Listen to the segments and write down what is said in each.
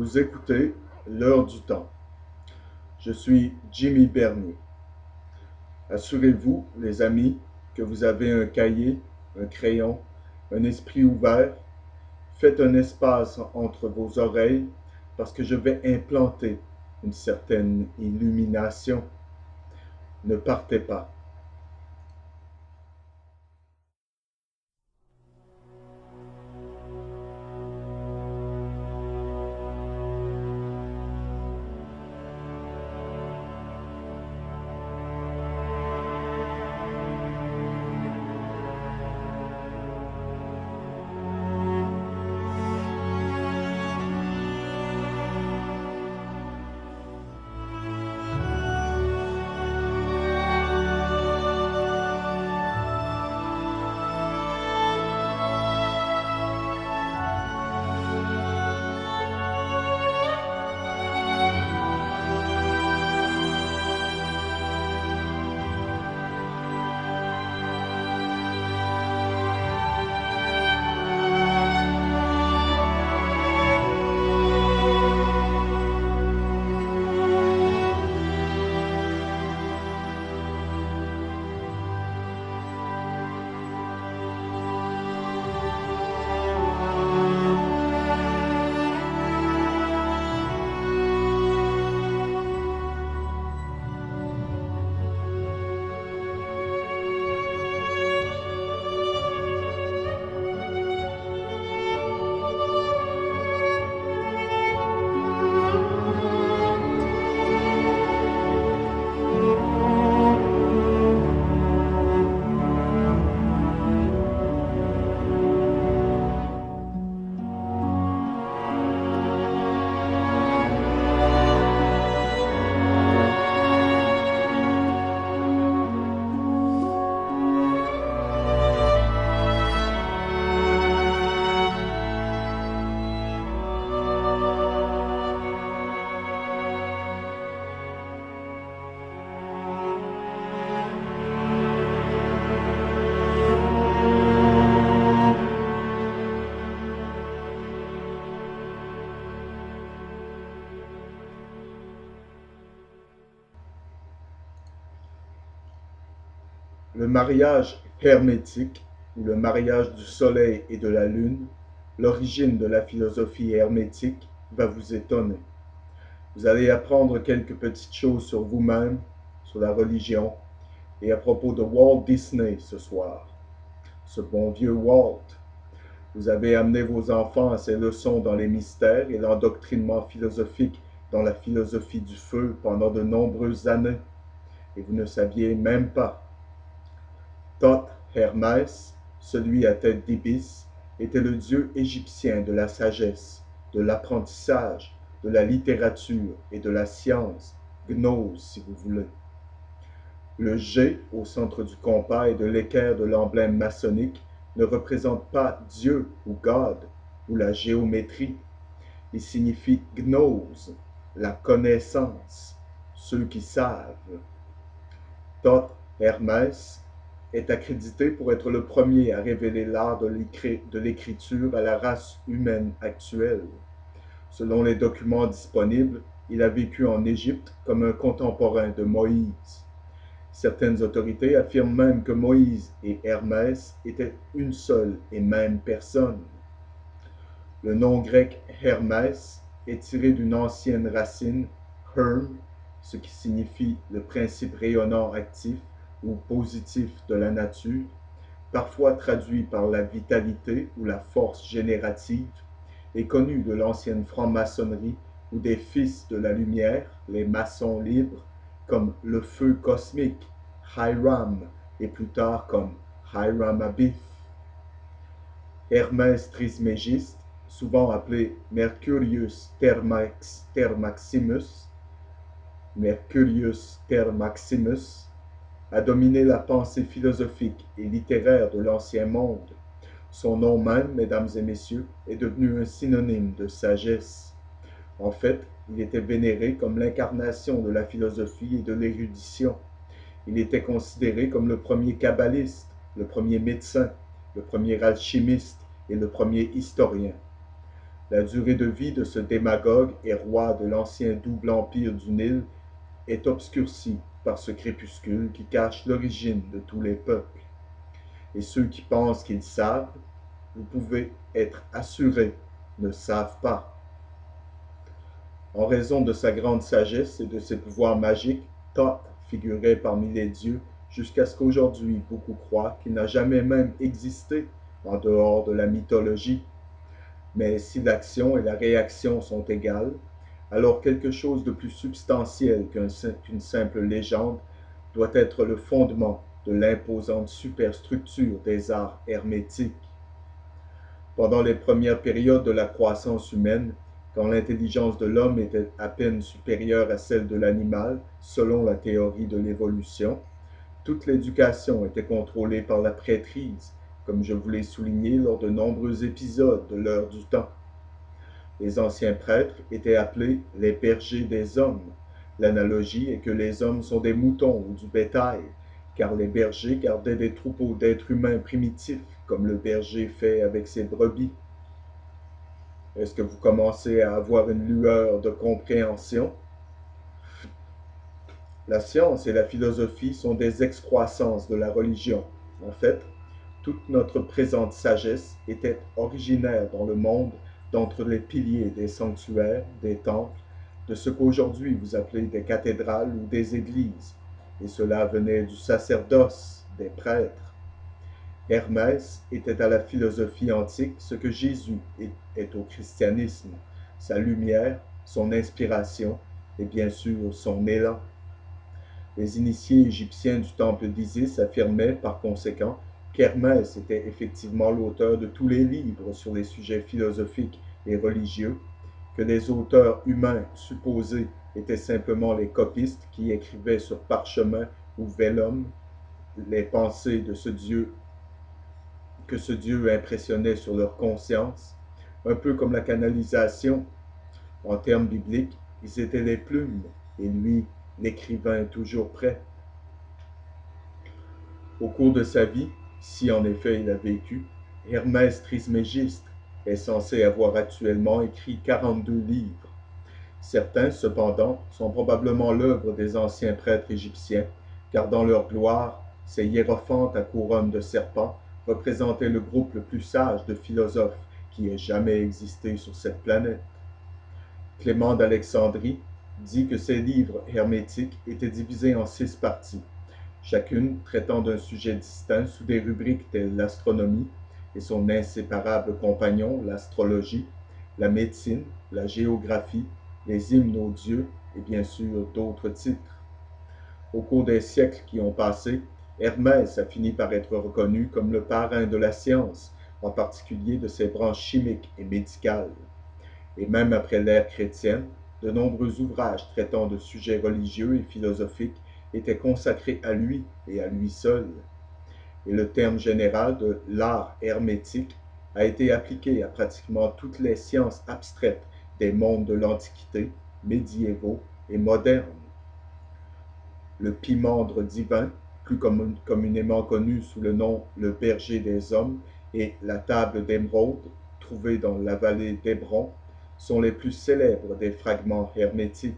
Vous écoutez L'heure du temps. Je suis Jimmy Bernier. Assurez-vous, les amis, que vous avez un cahier, un crayon, un esprit ouvert. Faites un espace entre vos oreilles parce que je vais implanter une certaine illumination. Ne partez pas. Le mariage hermétique, ou le mariage du soleil et de la lune, l'origine de la philosophie hermétique, va vous étonner. Vous allez apprendre quelques petites choses sur vous-même, sur la religion, et à propos de Walt Disney ce soir. Ce bon vieux Walt. Vous avez amené vos enfants à ces leçons dans les mystères et l'endoctrinement philosophique dans la philosophie du feu pendant de nombreuses années, et vous ne saviez même pas. Thoth Hermès, celui à tête d'ibis, était le dieu égyptien de la sagesse, de l'apprentissage, de la littérature et de la science, gnose si vous voulez. Le G au centre du compas et de l'équerre de l'emblème maçonnique ne représente pas Dieu ou God ou la géométrie. Il signifie gnose, la connaissance, ceux qui savent. Thoth Hermès est accrédité pour être le premier à révéler l'art de l'écriture à la race humaine actuelle. Selon les documents disponibles, il a vécu en Égypte comme un contemporain de Moïse. Certaines autorités affirment même que Moïse et Hermès étaient une seule et même personne. Le nom grec Hermès est tiré d'une ancienne racine, herm, ce qui signifie le principe rayonnant actif ou positif de la nature, parfois traduit par la vitalité ou la force générative, est connu de l'ancienne franc-maçonnerie ou des fils de la lumière, les maçons libres, comme le feu cosmique, Hiram, et plus tard comme Hiram Abiff. Hermès Trismégiste, souvent appelé Mercurius Ter Maximus, a dominé la pensée philosophique et littéraire de l'Ancien Monde. Son nom même, mesdames et messieurs, est devenu un synonyme de sagesse. En fait, il était vénéré comme l'incarnation de la philosophie et de l'érudition. Il était considéré comme le premier kabbaliste, le premier médecin, le premier alchimiste et le premier historien. La durée de vie de ce démagogue et roi de l'ancien double empire du Nil est obscurcie par ce crépuscule qui cache l'origine de tous les peuples. Et ceux qui pensent qu'ils savent, vous pouvez être assurés, ne savent pas. En raison de sa grande sagesse et de ses pouvoirs magiques, Thoth figurait parmi les dieux jusqu'à ce qu'aujourd'hui beaucoup croient qu'il n'a jamais même existé en dehors de la mythologie. Mais si l'action et la réaction sont égales, alors quelque chose de plus substantiel qu'une simple légende doit être le fondement de l'imposante superstructure des arts hermétiques. Pendant les premières périodes de la croissance humaine, quand l'intelligence de l'homme était à peine supérieure à celle de l'animal, selon la théorie de l'évolution, toute l'éducation était contrôlée par la prêtrise, comme je vous l'ai souligné lors de nombreux épisodes de l'heure du temps. Les anciens prêtres étaient appelés les bergers des hommes. L'analogie est que les hommes sont des moutons ou du bétail, car les bergers gardaient des troupeaux d'êtres humains primitifs, comme le berger fait avec ses brebis. Est-ce que vous commencez à avoir une lueur de compréhension? La science et la philosophie sont des excroissances de la religion. En fait, toute notre présente sagesse était originaire dans le monde d'entre les piliers des sanctuaires, des temples, de ce qu'aujourd'hui vous appelez des cathédrales ou des églises, et cela venait du sacerdoce, des prêtres. Hermès était à la philosophie antique ce que Jésus est au christianisme, sa lumière, son inspiration et bien sûr son élan. Les initiés égyptiens du temple d'Isis affirmaient par conséquent qu'Hermès était effectivement l'auteur de tous les livres sur les sujets philosophiques et religieux, que les auteurs humains supposés étaient simplement les copistes qui écrivaient sur parchemin ou vellum les pensées de ce Dieu que ce Dieu impressionnait sur leur conscience, un peu comme la canalisation. En termes bibliques, ils étaient les plumes, et lui, l'écrivain toujours prêt. Au cours de sa vie, si en effet il a vécu, Hermès Trismégiste est censé avoir actuellement écrit 42 livres. Certains, cependant, sont probablement l'œuvre des anciens prêtres égyptiens, car dans leur gloire, ces hiérophantes à couronne de serpents représentaient le groupe le plus sage de philosophes qui ait jamais existé sur cette planète. Clément d'Alexandrie dit que ces livres hermétiques étaient divisés en 6 parties, chacune traitant d'un sujet distinct sous des rubriques telles l'astronomie et son inséparable compagnon, l'astrologie, la médecine, la géographie, les hymnes aux dieux et bien sûr d'autres titres. Au cours des siècles qui ont passé, Hermès a fini par être reconnu comme le parrain de la science, en particulier de ses branches chimiques et médicales. Et même après l'ère chrétienne, de nombreux ouvrages traitant de sujets religieux et philosophiques étaient consacrés à lui et à lui seul. Et le terme général de l'art hermétique a été appliqué à pratiquement toutes les sciences abstraites des mondes de l'Antiquité, médiévaux et modernes. Le pimandre divin, plus communément connu sous le nom le berger des hommes, et la table d'émeraude, trouvée dans la vallée d'Hébron, sont les plus célèbres des fragments hermétiques.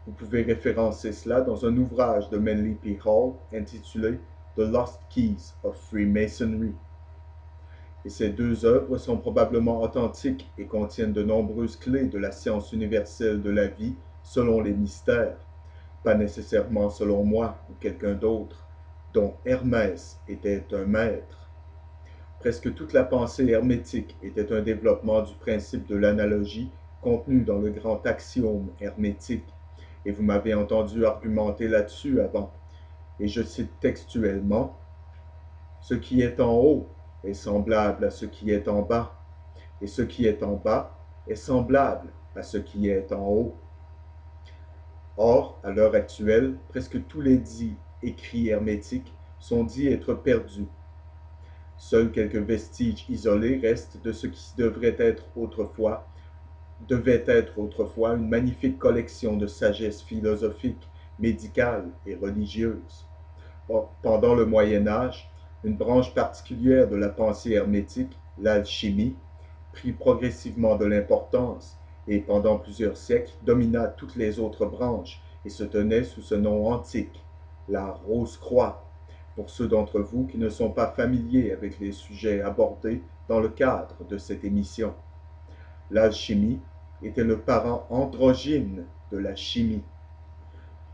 Vous pouvez référencer cela dans un ouvrage de Manly P. Hall intitulé The Lost Keys of Freemasonry. Et ces deux œuvres sont probablement authentiques et contiennent de nombreuses clés de la science universelle de la vie selon les mystères, pas nécessairement selon moi ou quelqu'un d'autre, dont Hermès était un maître. Presque toute la pensée hermétique était un développement du principe de l'analogie contenu dans le grand axiome hermétique, et vous m'avez entendu argumenter là-dessus avant, et je cite textuellement, ce qui est en haut est semblable à ce qui est en bas, et ce qui est en bas est semblable à ce qui est en haut. Or, à l'heure actuelle, presque tous les dits écrits hermétiques sont dits être perdus. Seuls quelques vestiges isolés restent de ce qui devait être autrefois une magnifique collection de sagesse philosophique, médicale et religieuse. Pendant le Moyen Âge, une branche particulière de la pensée hermétique, l'alchimie, prit progressivement de l'importance et, pendant plusieurs siècles, domina toutes les autres branches et se tenait sous ce nom antique, la Rose-Croix, pour ceux d'entre vous qui ne sont pas familiers avec les sujets abordés dans le cadre de cette émission. L'alchimie était le parent androgyne de la chimie.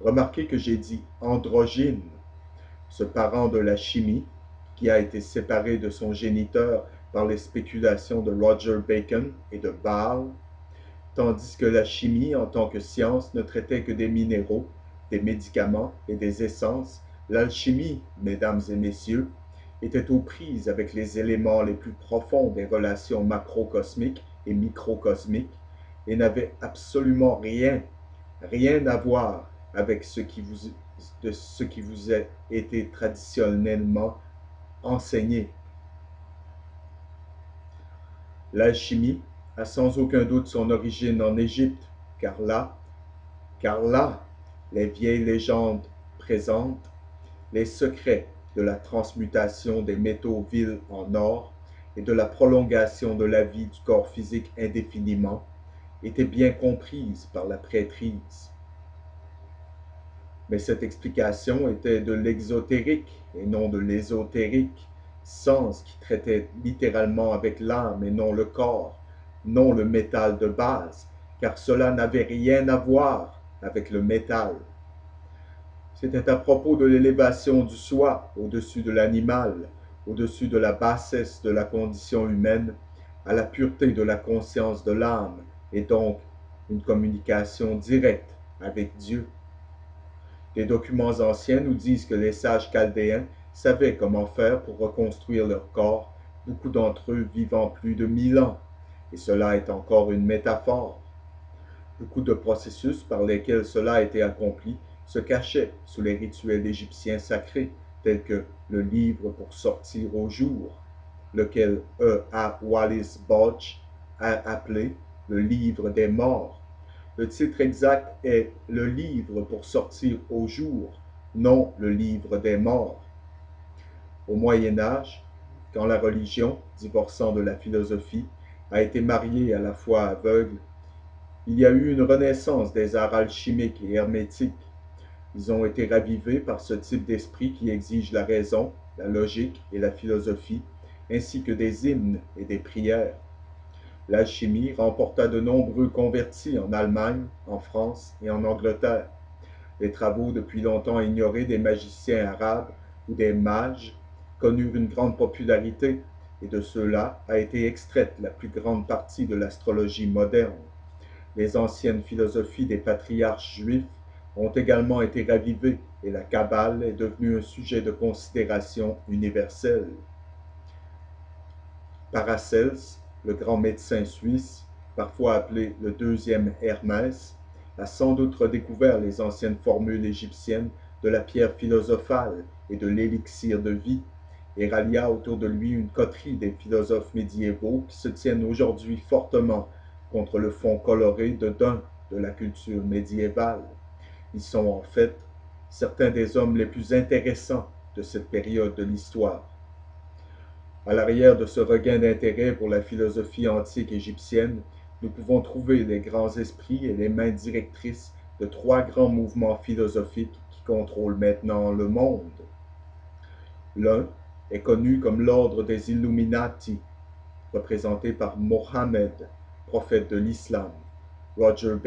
Remarquez que j'ai dit androgyne. Ce parent de la chimie, qui a été séparé de son géniteur par les spéculations de Roger Bacon et de Ball, tandis que la chimie en tant que science ne traitait que des minéraux, des médicaments et des essences, l'alchimie, mesdames et messieurs, était aux prises avec les éléments les plus profonds des relations macrocosmiques et microcosmiques et n'avait absolument rien à voir avec de ce qui vous a été traditionnellement enseigné. L'alchimie a sans aucun doute son origine en Égypte, car là, les vieilles légendes présentent les secrets de la transmutation des métaux vils en or et de la prolongation de la vie du corps physique indéfiniment étaient bien comprises par la prêtrise. Mais cette explication était de l'exotérique et non de l'ésotérique, sens qui traitait littéralement avec l'âme et non le corps, non le métal de base, car cela n'avait rien à voir avec le métal. C'était à propos de l'élévation du soi au-dessus de l'animal, au-dessus de la bassesse de la condition humaine, à la pureté de la conscience de l'âme, et donc une communication directe avec Dieu. Des documents anciens nous disent que les sages chaldéens savaient comment faire pour reconstruire leur corps, beaucoup d'entre eux vivant plus de 1000 ans, et cela est encore une métaphore. Beaucoup de processus par lesquels cela a été accompli se cachaient sous les rituels égyptiens sacrés, tels que le livre pour sortir au jour, lequel A. Wallis Budge a appelé le livre des morts. Le titre exact est le livre pour sortir au jour, non le livre des morts. Au Moyen Âge, quand la religion, divorçant de la philosophie, a été mariée à la foi aveugle, il y a eu une renaissance des arts alchimiques et hermétiques. Ils ont été ravivés par ce type d'esprit qui exige la raison, la logique et la philosophie, ainsi que des hymnes et des prières. L'alchimie remporta de nombreux convertis en Allemagne, en France et en Angleterre. Les travaux depuis longtemps ignorés des magiciens arabes ou des mages connurent une grande popularité, et de ceux-là a été extraite la plus grande partie de l'astrologie moderne. Les anciennes philosophies des patriarches juifs ont également été ravivées et la Kabbale est devenue un sujet de considération universel. Paracelse, le grand médecin suisse, parfois appelé le deuxième Hermès, a sans doute redécouvert les anciennes formules égyptiennes de la pierre philosophale et de l'élixir de vie, et rallia autour de lui une coterie des philosophes médiévaux qui se tiennent aujourd'hui fortement contre le fond coloré de dun de la culture médiévale. Ils sont en fait certains des hommes les plus intéressants de cette période de l'histoire. À l'arrière de ce regain d'intérêt pour la philosophie antique égyptienne, nous pouvons trouver les grands esprits et les mains directrices de trois grands mouvements philosophiques qui contrôlent maintenant le monde. L'un est connu comme l'ordre des Illuminati, représenté par Mohammed, prophète de l'islam. Roger